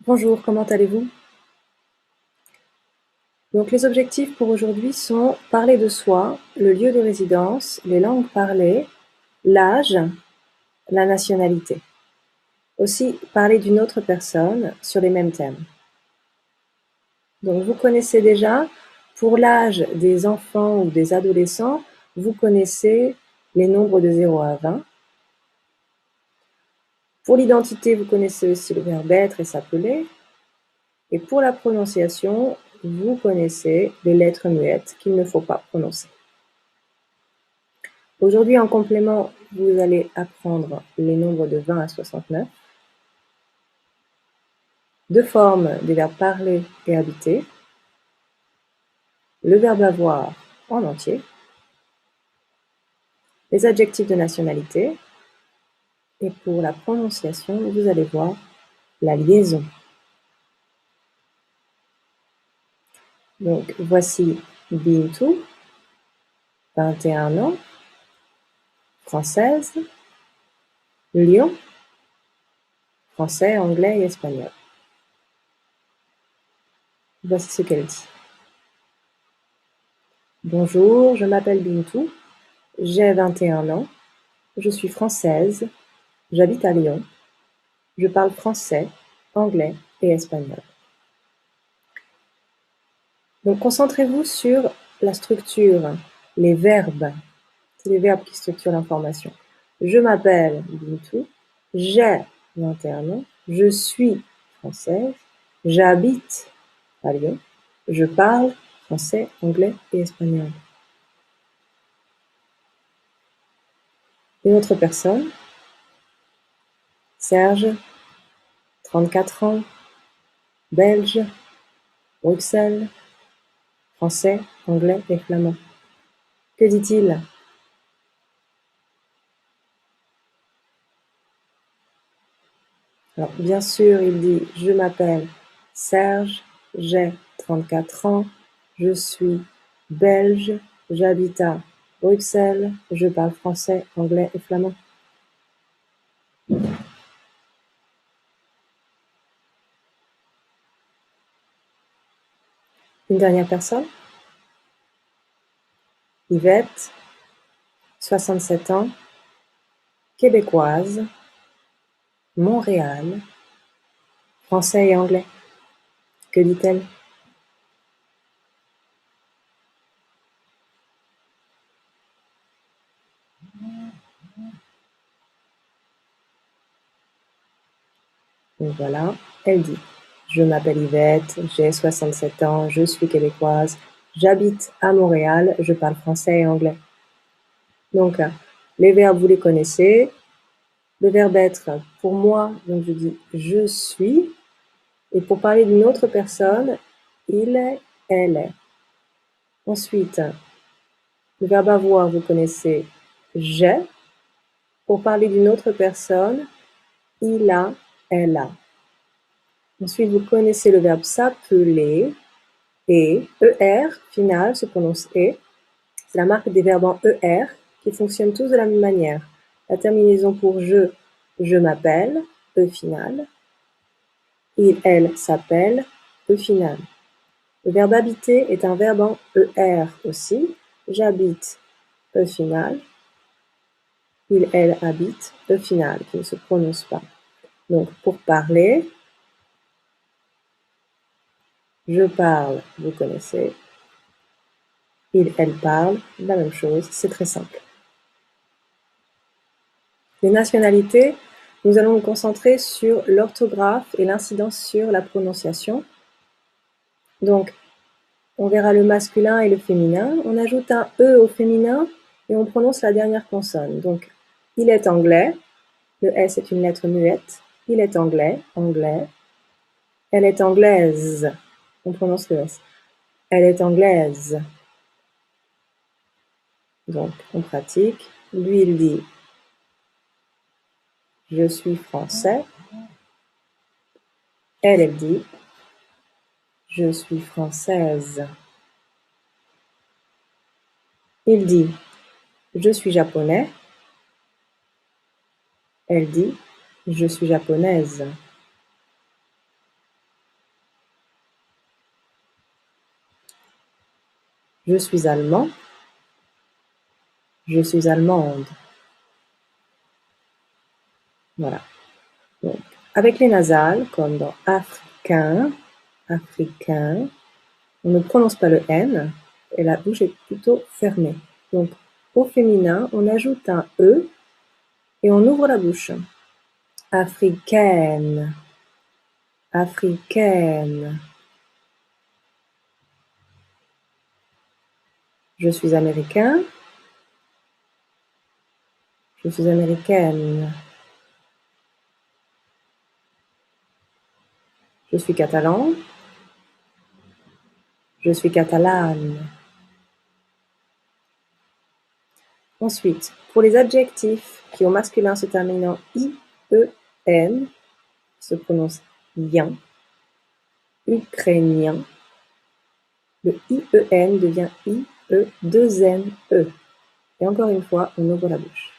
Bonjour, comment allez-vous? Donc les objectifs pour aujourd'hui sont parler de soi, le lieu de résidence, les langues parlées, l'âge, la nationalité. Aussi parler d'une autre personne sur les mêmes thèmes. Donc vous connaissez déjà, pour l'âge des enfants ou des adolescents, vous connaissez les nombres de 0 à 20. Pour l'identité, vous connaissez aussi le verbe être et s'appeler. Et pour la prononciation, vous connaissez les lettres muettes qu'il ne faut pas prononcer. Aujourd'hui, en complément, vous allez apprendre les nombres de 20 à 69, deux formes des verbes parler et habiter, le verbe avoir en entier, les adjectifs de nationalité, et pour la prononciation, vous allez voir la liaison. Donc, voici Bintou, 21 ans, française, Lyon, français, anglais et espagnol. Voici ce qu'elle dit. Bonjour, je m'appelle Bintou, j'ai 21 ans, je suis française, j'habite à Lyon, je parle français, anglais et espagnol. Donc concentrez-vous sur la structure, les verbes. C'est les verbes qui structurent l'information. Je m'appelle Bintou, j'ai 21 ans, je suis française, j'habite à Lyon, je parle français, anglais et espagnol. Une autre personne, Serge, 34 ans, belge, Bruxelles, français, anglais et flamand. Que dit-il? Alors, bien sûr, il dit « Je m'appelle Serge, j'ai 34 ans, je suis belge, j'habite à Bruxelles, je parle français, anglais et flamand. » Une dernière personne, Yvette, 67 ans, québécoise, Montréal, français et anglais. Que dit-elle? Donc voilà, elle dit « Je m'appelle Yvette, j'ai 67 ans, je suis québécoise, j'habite à Montréal, je parle français et anglais. » Donc, les verbes, vous les connaissez. Le verbe être, pour moi, donc je dis « je suis ». Et pour parler d'une autre personne, il est, elle est. Ensuite, le verbe avoir, vous connaissez « j'ai ». Pour parler d'une autre personne, il a, elle a. Ensuite, vous connaissez le verbe s'appeler, et, ER, final, se prononce et. C'est la marque des verbes en ER qui fonctionnent tous de la même manière. La terminaison pour je m'appelle, E final. Il, elle s'appelle, E final. Le verbe habiter est un verbe en ER aussi. J'habite, E final. Il, elle habite, E final, qui ne se prononce pas. Donc, pour parler, je parle, vous connaissez. Il, elle parle, la même chose, c'est très simple. Les nationalités, nous allons nous concentrer sur l'orthographe et l'incidence sur la prononciation. Donc, on verra le masculin et le féminin. On ajoute un E au féminin et on prononce la dernière consonne. Donc, il est anglais. Le S est une lettre muette. Il est anglais, anglais. Elle est anglaise. On prononce le S. Elle est anglaise. Donc, on pratique. Lui, il dit « Je suis français ». Elle dit « Je suis française ». Il dit « Je suis japonais ». Elle dit « Je suis japonaise ». Je suis allemand. Je suis allemande. Voilà. Donc, avec les nasales, comme dans africain, africain, on ne prononce pas le N et la bouche est plutôt fermée. Donc, au féminin, on ajoute un E et on ouvre la bouche. Africaine, africaine. Je suis américain. Je suis américaine. Je suis catalan. Je suis catalane. Ensuite, pour les adjectifs qui au masculin se terminent en I, E, N, se prononce ien, ukrainien. Le IEN devient IE, 2NE. Et encore une fois, on ouvre la bouche.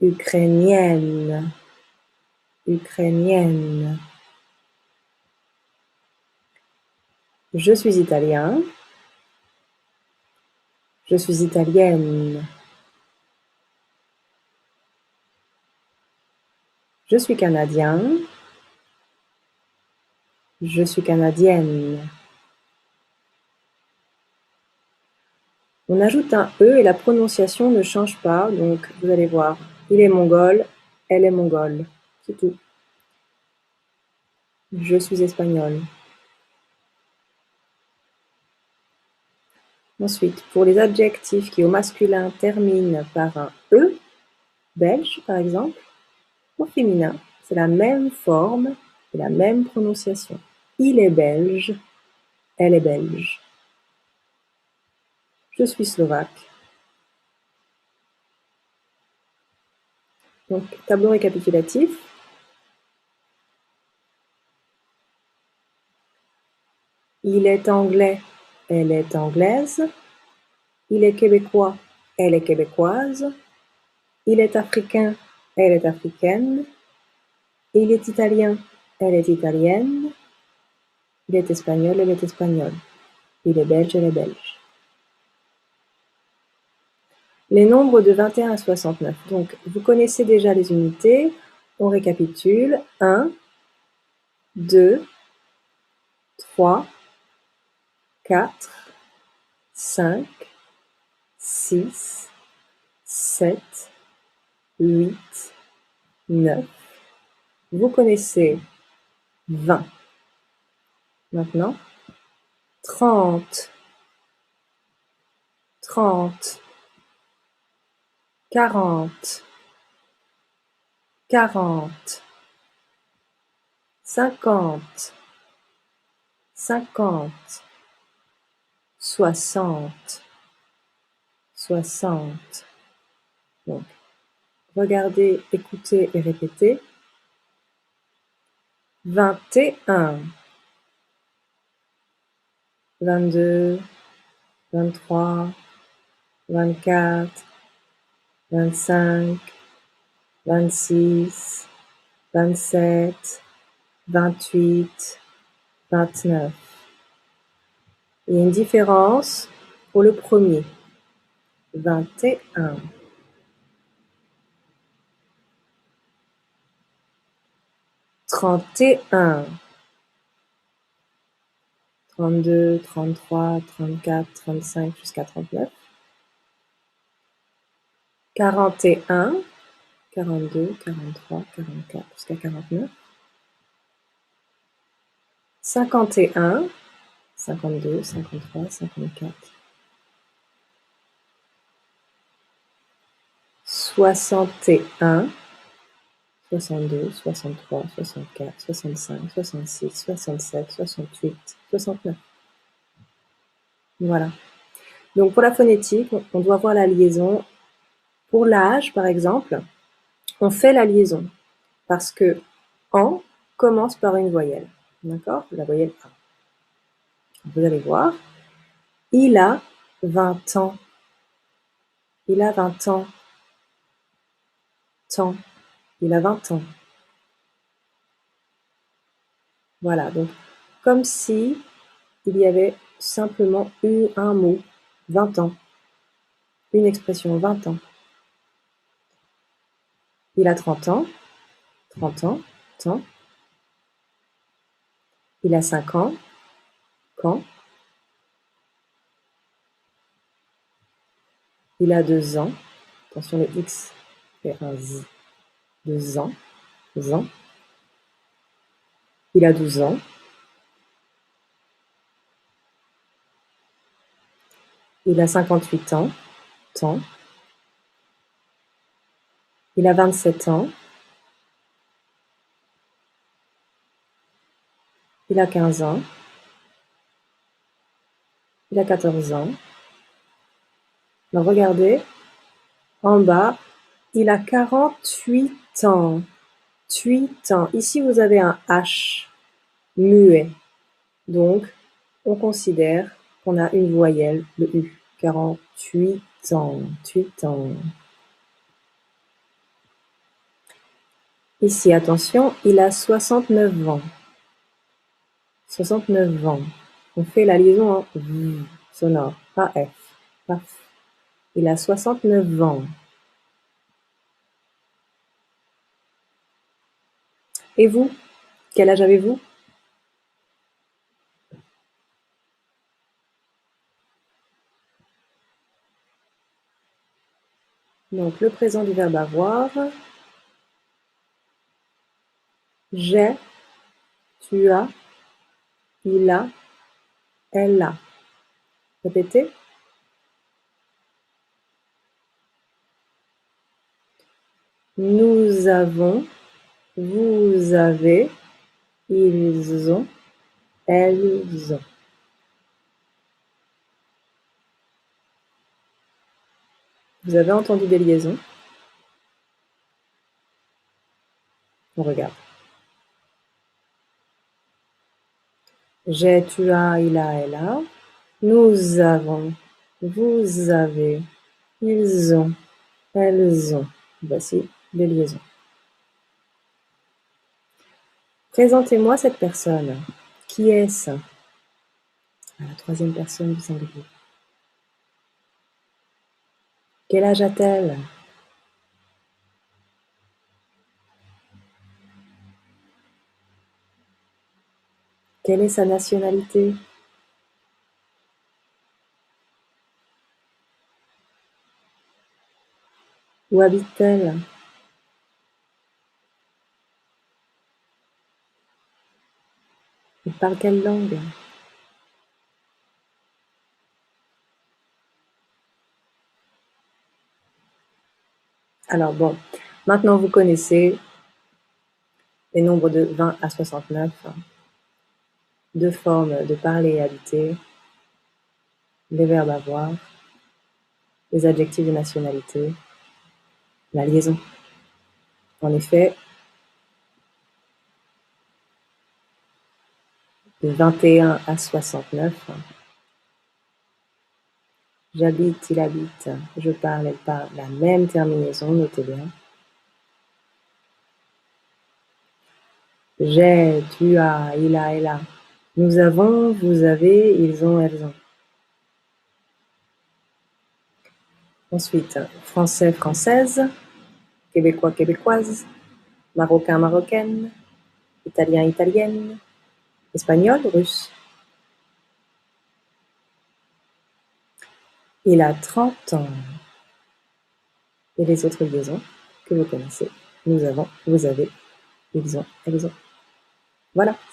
Ukrainienne, ukrainienne. Je suis italien. Je suis italienne. Je suis canadien. Je suis canadienne. On ajoute un E et la prononciation ne change pas, donc vous allez voir, il est mongol, elle est mongole, c'est tout. Je suis espagnole. Ensuite, pour les adjectifs qui au masculin terminent par un E, belge par exemple, au féminin, c'est la même forme et la même prononciation. Il est belge, elle est belge. Je suis slovaque. Donc, tableau récapitulatif. Il est anglais, elle est anglaise. Il est québécois, elle est québécoise. Il est africain, elle est africaine. Il est italien, elle est italienne. Il est espagnol, elle est espagnole. Il est belge, elle est belge. Les nombres de 21 à 69. Donc, vous connaissez déjà les unités. On récapitule. 1, 2, 3, 4, 5, 6, 7, 8, 9. Vous connaissez 20. Maintenant, 30, 30, 40, 40, 50, 50, 60, 60. Donc, regardez, écoutez et répétez. 21, 22, 23, 24, 25, 26, 27, 28, 29. Il y a une différence pour le premier. 21. 31. 32, 33, 34, 35 jusqu'à 39. 41, 42, 43, 44 jusqu'à 49. 51, 52, 53, 54. 61, 62, 63, 64, 65, 66, 67, 68, 69. Voilà. Donc pour la phonétique, on doit voir la liaison. Pour l'âge, par exemple, on fait la liaison parce que en commence par une voyelle. D'accord? La voyelle A. Vous allez voir. Il a 20 ans. Il a 20 ans. Temps. Il a 20 ans. Voilà. Donc, comme si il y avait simplement eu un mot, 20 ans. Une expression, 20 ans. Il a 30 ans, 30 ans, temps. Il a 5 ans, quand. Il a 2 ans, attention le X fait un Z, 2 ans, ans. Il a 12 ans. Il a 58 ans, temps. Il a 27 ans. Il a 15 ans. Il a 14 ans. Alors regardez, en bas, il a 48 ans. 8 ans. Ici, vous avez un H muet. Donc, on considère qu'on a une voyelle, le U. 48 ans. 8 ans. Ici, attention, il a 69 ans. 69 ans. On fait la liaison en V sonore, pas F. Paf. Il a 69 ans. Et vous? Quel âge avez-vous? Donc, le présent du verbe avoir. J'ai, tu as, il a, elle a. Répétez. Nous avons, vous avez, ils ont, elles ont. Vous avez entendu des liaisons? On regarde. J'ai, tu as, il a, elle a. Nous avons, vous avez, ils ont, elles ont. Voici les liaisons. Présentez-moi cette personne. Qui est-ce? À la troisième personne du singulier. Quel âge a-t-elle? Quelle est sa nationalité? Où habite-t-elle? Il parle quelle langue? Alors bon, maintenant vous connaissez les nombres de 20 à 69, deux formes de parler et habiter, les verbes avoir, les adjectifs de nationalité, la liaison. En effet, de 21 à 69, j'habite, il habite, je parle, elle parle, la même terminaison, notez bien. J'ai, tu as, il a, elle a. Nous avons, vous avez, ils ont, elles ont. Ensuite, français, française, québécois, québécoise, marocain, marocaine, italien, italienne, espagnol, russe. Il a 30 ans. Et les autres liaisons que vous connaissez. Nous avons, vous avez, ils ont, elles ont. Voilà.